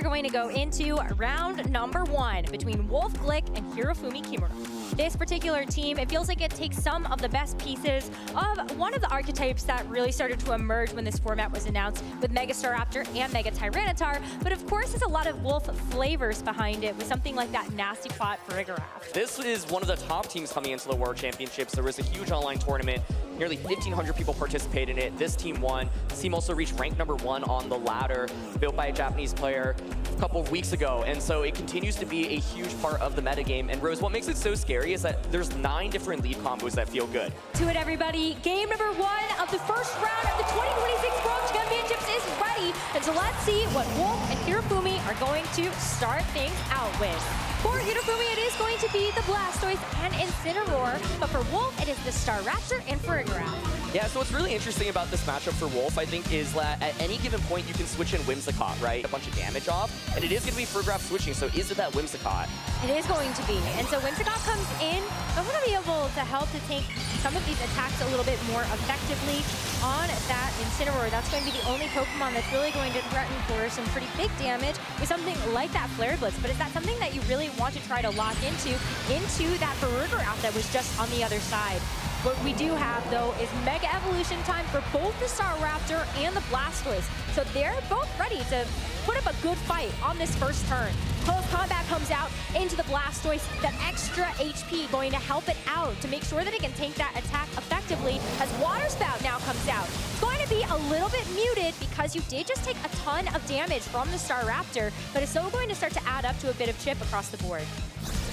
going to go into round number 1 between Wolfe Glick and Hirofumi Kimura. This particular team, it feels like it takes some of the best pieces of one of the archetypes that really started to emerge when this format was announced with Mega Staraptor and Mega Tyranitar, but of course there's a lot of Wolfe flavors behind it with something like that nasty plot for Rigoraph. This is one of the top teams coming into the World Championships. There was a huge online tournament. Nearly 1,500 people participated in it. This team won. This team also reached rank number 1 on the ladder, built by a Japanese player a couple of weeks ago. And so it continues to be a huge part of the metagame. And Rose, what makes it so scary is that there's 9 different lead combos that feel good. To it, everybody. Game number 1 of the first round of the 2026 World Championships is ready. And so let's see what Wolfe and Hirofumi are going to start things out with. For Hirofumi, it is going to be the Blastoise and Incineroar, but for Wolfe, it is the Staraptor and Rigoraph. Yeah, so what's really interesting about this matchup for Wolfe, I think, is that at any given point, you can switch in Whimsicott, right? A bunch of damage off, and it is going to be Rigoraph switching, so is it that Whimsicott? It is going to be, and so Whimsicott comes in, so I'm going to be able to help to take some of these attacks a little bit more effectively on that Incineroar. That's going to be the only Pokemon that's really going to threaten for some pretty big damage with something like that Flare Blitz, but is that something that you really want to try to lock into that Rigoraph that was just on the other side? What we do have, though, is Mega Evolution time for both the Staraptor and the Blastoise. So they're both ready to put up a good fight on this first turn. Close Combat comes out into the Blastoise. That extra HP going to help it out to make sure that it can tank that attack effectively as Water Spout now comes out. It's going to be a little bit muted because you did just take a ton of damage from the Staraptor, but it's still going to start to add up to a bit of chip across the board.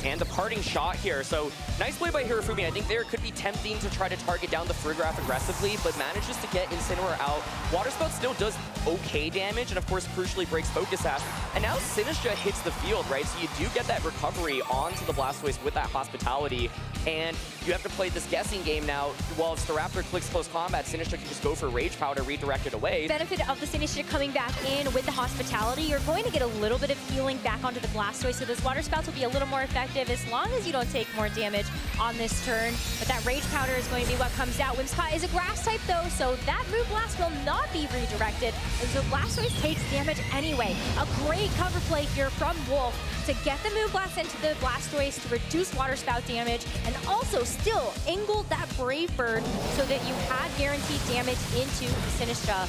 And the parting shot here. So nice play by Hirofumi. I think there could be tempting to try to target down the Rigoraph aggressively, but manages to get Incineroar out. Water Spout still does okay damage, and of course crucially breaks Focus Sash. And now Sinistcha hits the field, right? So you do get that recovery onto the Blastoise with that Hospitality. And you have to play this guessing game now. While if Staraptor clicks Close Combat, Sinistcha can just go for Rage Powder, redirect it away. Benefit of the Sinistcha coming back in with the Hospitality, you're going to get a little bit of healing back onto the Blastoise, so those Water Spouts will be a little more effective as long as you don't take more damage on this turn. But that Rage Powder is going to be what comes out. Whimsicott is a Grass type though, so that Moonblast will not be redirected, and so Blastoise takes damage anyway. A great cover play here from Wolfe to get the Moonblast into the Blastoise to reduce Water Spout damage, and also still angled that Brave Bird so that you had guaranteed damage into the Sinistcha.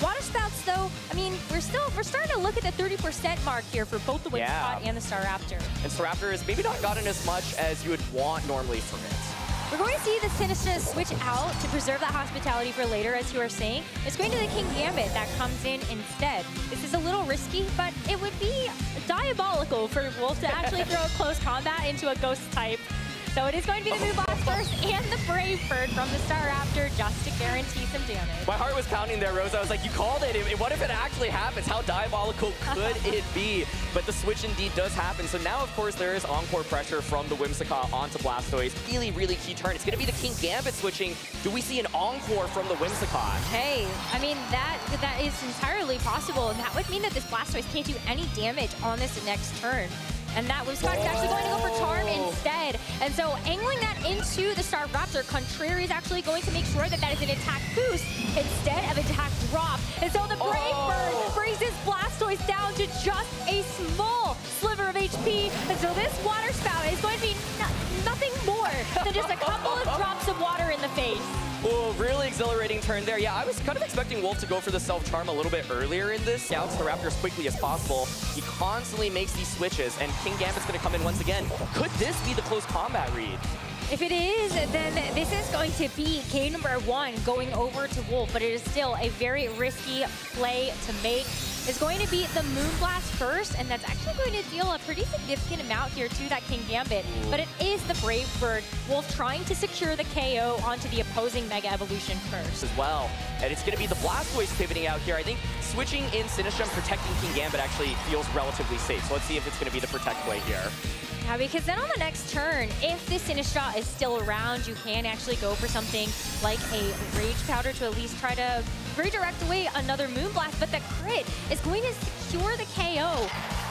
Water Spouts, though, I mean, we're starting to look at the 30% mark here for both the Whimsicott and the Staraptor. And Staraptor has maybe not gotten as much as you would want normally from it. We're going to see the Sinistcha switch out to preserve that Hospitality for later, as you were saying. It's going to the King Gambit that comes in instead. This is a little risky, but it would be diabolical for Wolfe to actually throw a Close Combat into a Ghost type. So it is going to be the Moonblast first and the Brave Bird from the Staraptor just to guarantee some damage. My heart was pounding there, Rose. I was like, you called it. What if it actually happens? How diabolical could it be? But the switch indeed does happen. So now, of course, there is Encore pressure from the Whimsicott onto Blastoise. Really, really key turn. It's going to be the King Gambit switching. Do we see an Encore from the Whimsicott? Hey, I mean, that is entirely possible. And that would mean that this Blastoise can't do any damage on this next turn. And that Whimsicott is actually going to go for Charm instead. And so angling that into the Staraptor, Contrary is actually going to make sure that that is an attack boost instead of attack drop. And so the Brave Bird brings his Blastoise down to just a small sliver of HP. And so this Water Spout is going to be nothing more than just a couple of drops of water in the face. Oh, really exhilarating turn there. Yeah, I was kind of expecting Wolfe to go for the self-charm a little bit earlier in this. Outs the Raptor as quickly as possible. He constantly makes these switches, and King Gambit's going to come in once again. Could this be the Close Combat read? If it is, then this is going to be game number 1 going over to Wolfe, but it is still a very risky play to make. It's going to be the Moonblast first, and that's actually going to deal a pretty significant amount here to that King Gambit. But it is the Brave Bird. Wolfe trying to secure the KO onto the opposing Mega Evolution first. As well. And it's going to be the Blastoise pivoting out here. I think switching in Sinistcha and protecting King Gambit actually feels relatively safe. So let's see if it's going to be the protect play here. Yeah, because then on the next turn, if the Sinistcha is still around, you can actually go for something like a Rage Powder to at least try to redirect away another Moonblast, but the crit is going to secure the KO.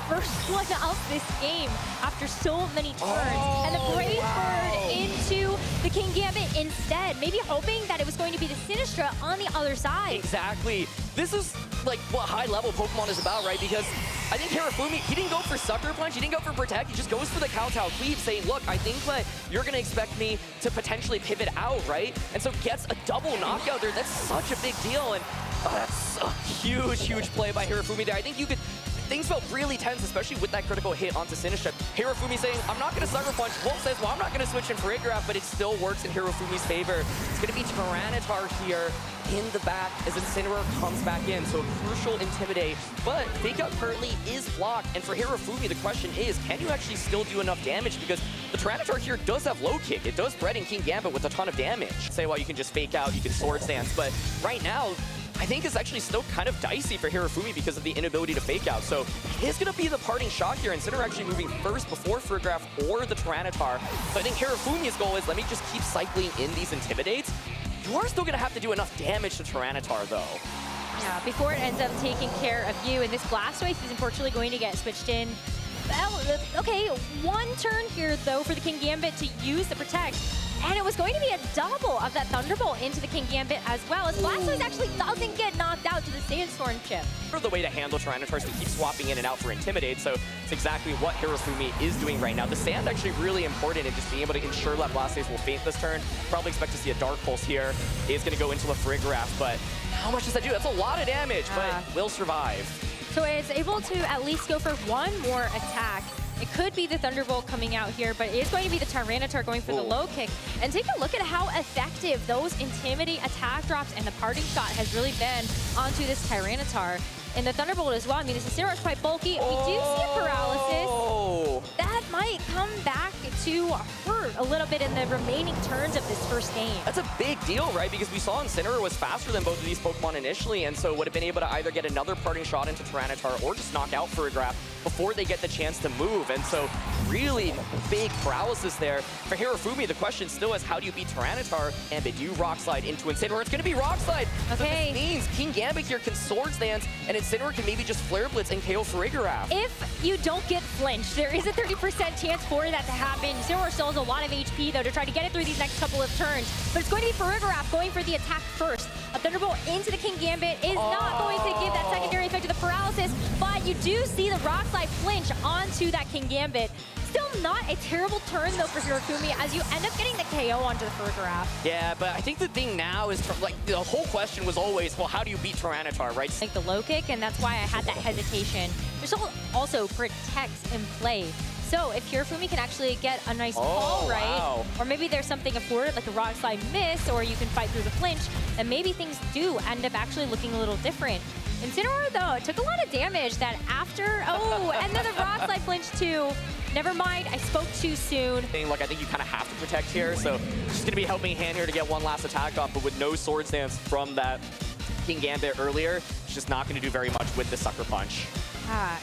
First one of this game after so many turns. And the Brave Bird into the King Gambit instead, maybe hoping that it was going to be the Sinistcha on the other side. Exactly. This is like what high level Pokemon is about, right? Because I think Hirofumi, he didn't go for Sucker Punch, he didn't go for Protect, he just goes for the Kowtow Cleave, saying, look, I think that you're going to expect me to potentially pivot out, right? And so gets a double knockout there. That's such a big deal, and that's a huge, huge play by Hirofumi there. I think you could... Things felt really tense, especially with that critical hit onto Sinistcha. Hirofumi saying, I'm not going to Sucker Punch. Wolf says, well, I'm not going to switch in for Icaraf, but it still works in Hirofumi's favor. It's going to be Tyranitar here in the back as Incineroar comes back in. So a crucial Intimidate, but Fake Out currently is blocked. And for Hirofumi, the question is, can you actually still do enough damage? Because the Tyranitar here does have low kick. It does threaten King Gambit with a ton of damage. Say, well, you can just Fake Out, you can Swords Dance, but right now, I think it's actually still kind of dicey for Hirofumi because of the inability to Fake Out. So it's going to be the parting shot here. Incineroar actually moving first before Friggraf or the Tyranitar. So I think Hirofumi's goal is, let me just keep cycling in these Intimidates. You are still going to have to do enough damage to Tyranitar, though. Yeah, before it ends up taking care of you. And this Blastoise is unfortunately going to get switched in. Well, okay, one turn here, though, for the King Gambit to use the Protect. And it was going to be a double of that Thunderbolt into the King Gambit as well, as Blastoise actually doesn't get knocked out to the Sandstorm chip. The way to handle Tyranitar is to keep swapping in and out for Intimidate, so it's exactly what Hirofumi is doing right now. The Sand actually really important in just being able to ensure that Blastoise will faint this turn. Probably expect to see a Dark Pulse here. It's going to go into a Friggraf, but how much does that do? That's a lot of damage, but will survive. So it's able to at least go for one more attack. It could be the Thunderbolt coming out here, but it is going to be the Tyranitar going for the low kick. And take a look at how effective those Intimidate attack drops and the parting shot has really been onto this Tyranitar. And the Thunderbolt as well. I mean, this Incineroar is quite bulky. We do see a paralysis. That might come back to hurt a little bit in the remaining turns of this first game. That's a big deal, right? Because we saw Incineroar was faster than both of these Pokemon initially, and so would have been able to either get another parting shot into Tyranitar or just knock out Friggraf before they get the chance to move. And so really big paralysis there. For Hirofumi, the question still is, how do you beat Tyranitar? And do you Rock Slide into Incineroar? It's going to be Rock Slide. Okay. So this means King Gambit here can Swords Dance, and Incineroar can maybe just Flare Blitz and KO Friggraf. If you don't get flinched, there is a 30% chance for that to happen. Incineroar still has a lot of HP, though, to try to get it through these next couple of turns. But it's going to be Friggraf going for the attack first. A Thunderbolt into the King Gambit is not going to give that secondary effect of the paralysis, but you do see the Rock Slide flinch onto that King Gambit. Still not a terrible turn, though, for Hirofumi, as you end up getting the KO onto the Friggraf. Yeah, but I think the thing now is, like, the whole question was always, well, how do you beat Tyranitar, right? Like the low kick, and that's why I had that hesitation. There's also Protect in play. So if Hirofumi can actually get a nice call right, or maybe there's something afforded like a Rock Slide miss, or you can fight through the flinch, then maybe things do end up actually looking a little different. Incineroar, though, took a lot of damage that after, and then the Rock Slide flinch too. Never mind, I spoke too soon. Look, I think you kind of have to Protect here, so just going to be helping hand here to get one last attack off, but with no Swords Dance from that King Gambit earlier, it's just not going to do very much with the Sucker Punch.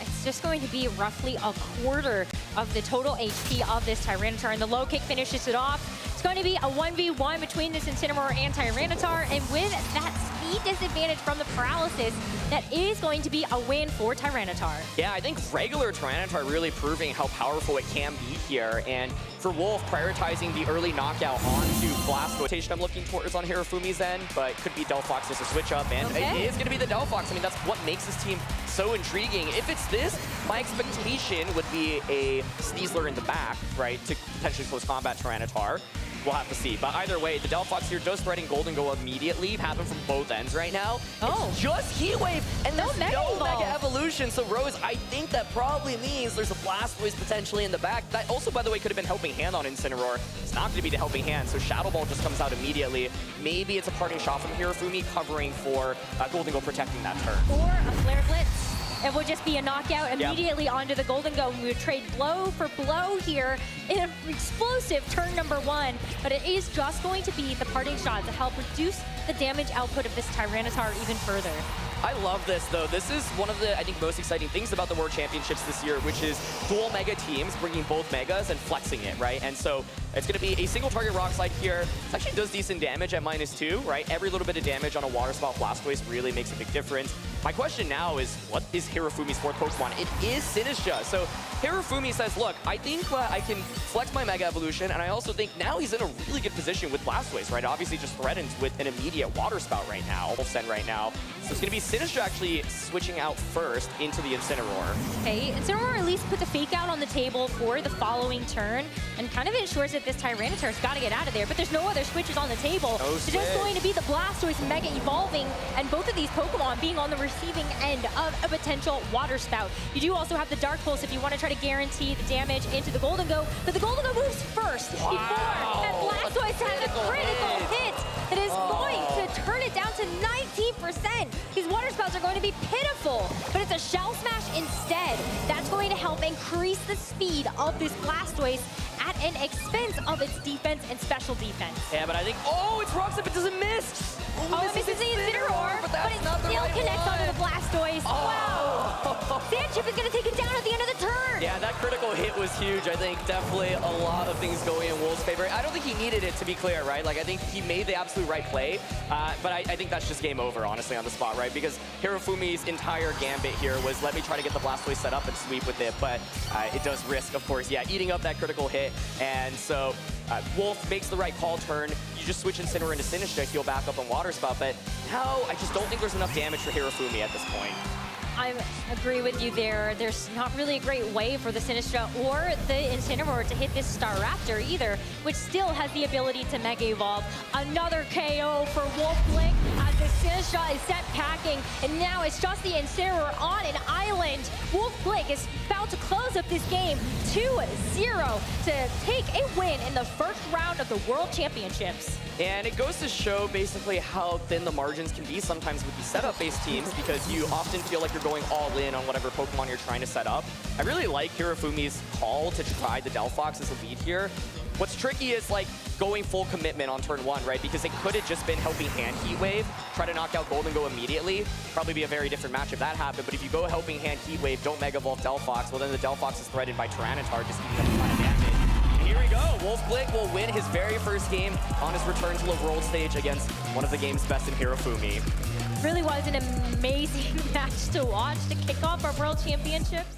It's just going to be roughly a quarter of the total HP of this Tyranitar, and the low kick finishes it off. It's going to be a 1v1 between this Incineroar and Tyranitar, and with that speed disadvantage from the paralysis, that is going to be a win for Tyranitar. Yeah, I think regular Tyranitar really proving how powerful it can be here, and for Wolf, prioritizing the early knockout onto Blast rotation I'm looking towards on Hirofumi's end, but could be Delphox as a switch up, and it is going to be the Delphox. I mean, that's what makes this team so intriguing. If it's this, my expectation would be a Sneasler in the back, right, to potentially close combat Tyranitar. We'll have to see. But either way, the Delphox here does threaten Golden Go immediately. Happen from both ends right now. It's just Heat Wave, and there's no Mega Evolution. So Rose, I think that probably means there's a Blastoise potentially in the back. That also, by the way, could have been Helping Hand on Incineroar. It's not going to be the Helping Hand, so Shadow Ball just comes out immediately. Maybe it's a parting shot from Hirofumi covering for Golden Go protecting that turn. Or a Flare Blitz. It would just be a knockout immediately onto the Golden Go. We would trade blow for blow here in an explosive turn number one. But it is just going to be the parting shot to help reduce the damage output of this Tyranitar even further. I love this, though. This is one of the, I think, most exciting things about the World Championships this year, which is dual Mega teams bringing both Megas and flexing it, right? And so it's going to be a single target Rock Slide here. It actually does decent damage at -2, right? Every little bit of damage on a Water Spout Blastoise really makes a big difference. My question now is, what is Hirofumi's fourth Pokemon? It is Sinistcha. So Hirofumi says, look, I think I can flex my Mega Evolution, and I also think now he's in a really good position with Blastoise, right? Obviously just threatens with an immediate Water Spout right now, Send right now. So it's going to be Sinistcha actually switching out first into the Incineroar. Okay, Incineroar at least put the fake out on the table for the following turn and kind of ensures that this Tyranitar's got to get out of there, but there's no other switches on the table. No It's just going to be the Blastoise Mega Evolving, and both of these Pokemon being on the receiving end of a potential Water Spout. You do also have the Dark Pulse if you want to try to guarantee the damage into the Golden Go, but the Golden Go moves first before that Blastoise has a critical hit that is going to turn it down to 19%. These Water Spouts are going to be pitiful, but it's a Shell Smash instead. That's going to help increase the speed of this Blastoise at an expense of its defense and special defense. Yeah, but I think, it's Rocks if it doesn't miss. Oh, it misses the Incineroar, but it still connects onto the Blastoise. Wow! Sandchip is going to take it down at the end of the turn. Yeah, that critical hit was huge. I think definitely a lot of things going in Wolf's favor. I don't think he needed it, to be clear, right? Like, I think he made the absolute right play, but I think that's just game over, honestly, on the spot, right? Because Hirofumi's entire gambit here was let me try to get the Blastoise set up and sweep with it, but it does risk, of course, eating up that critical hit. And so Wolf makes the right call turn. You just switch Incineroar into Sinistcha, he'll back up on Water Spout, but now I just don't think there's enough damage for Hirofumi at this point. I agree with you there. There's not really a great way for the Sinistcha or the Incineroar to hit this Staraptor either, which still has the ability to Mega Evolve. Another KO for Wolfe Glick as the Sinistcha is set packing, and now it's just the Incineroar on an island. Wolfe Glick is about to close up this game 2-0 to take a win in the first round of the World Championships. And it goes to show basically how thin the margins can be sometimes with these setup-based teams, because you often feel like you're going all in on whatever Pokemon you're trying to set up. I really like Hirofumi's call to try the Delphox as a lead here. What's tricky is like going full commitment on turn one, right? Because it could have just been Helping Hand Heat Wave, try to knock out Golden Go immediately. Probably be a very different match if that happened. But if you go Helping Hand Heat Wave, don't Mega Evolve Delphox, well then the Delphox is threatened by Tyranitar, just eating up a lot of damage. And here we go. Wolfe Glick will win his very first game on his return to the world stage against one of the game's best in Hirofumi. Really was an amazing match to watch to kick off our World Championships.